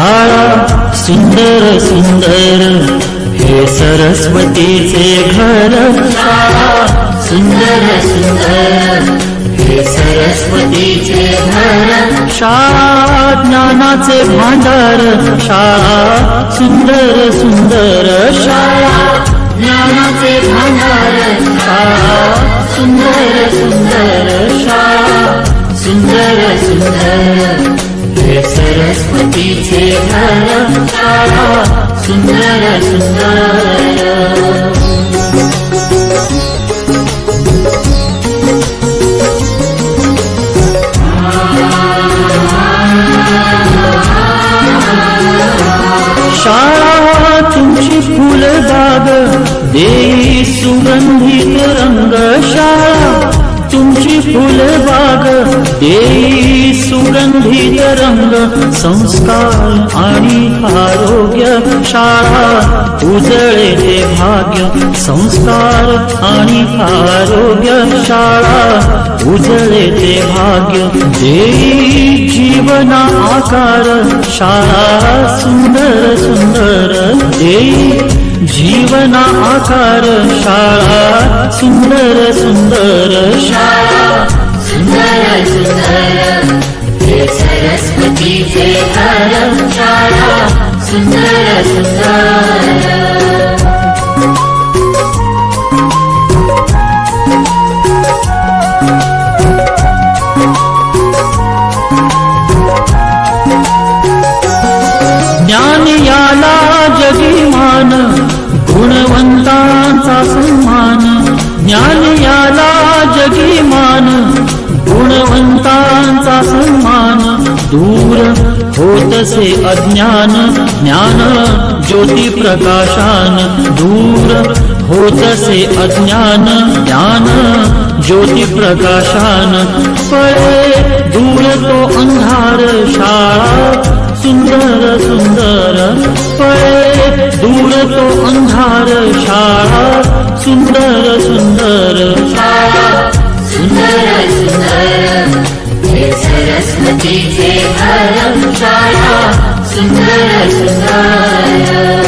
शाळा सुंदर सुंदर हे सरस्वतीचे घर, शाळा सुंदर सुंदर हे सरस्वतीचे घर, शाळा ज्ञानाचे भांडार, शाळा सुंदर सुंदर, शाळा ज्ञानाचे भांडार, शाळा सुंदर सुंदर, शाळा सुंदर सुंदर हे सरस्वतीचे घर, शाळा सुंदर सुंदर। शाळा तुमची फुलबाग देई सुगंधित रंग, शाळा तुमची फुलबाग देई सुगंधित रंग, संस्कार आणि आरोग्य शाळा उजळे ते भाग्य, संस्कार आणि आरोग्य शाळा उजळे ते भाग्य, देई जीवना आकार शाळा सुंदर सुंदर, देई जीवना आकार शाळा सुंदर सुंदर, शाळा सुंदर सुंदर हे सरस्वतीचे घर, शाळा सुंदर सुंदर। ज्ञान याला जगीमान गुणवंतांचा सन्मान, ज्ञान याला जगीमान गुणवंतांचा सन्मान, दूर होतसे अज्ञान ज्ञान ज्योती प्रकाशान, दूर होतसे अज्ञान ज्ञान ज्योती प्रकाशान, पळे दूर तो अंधार शाळा सुंदर सुंदर, पळे दूर तो अंधार शाळा सुंदर सुंदर, शाळा सुंदर सुंदर हे सरस्वतीचे घर, शाळा सुंदर सुंदर।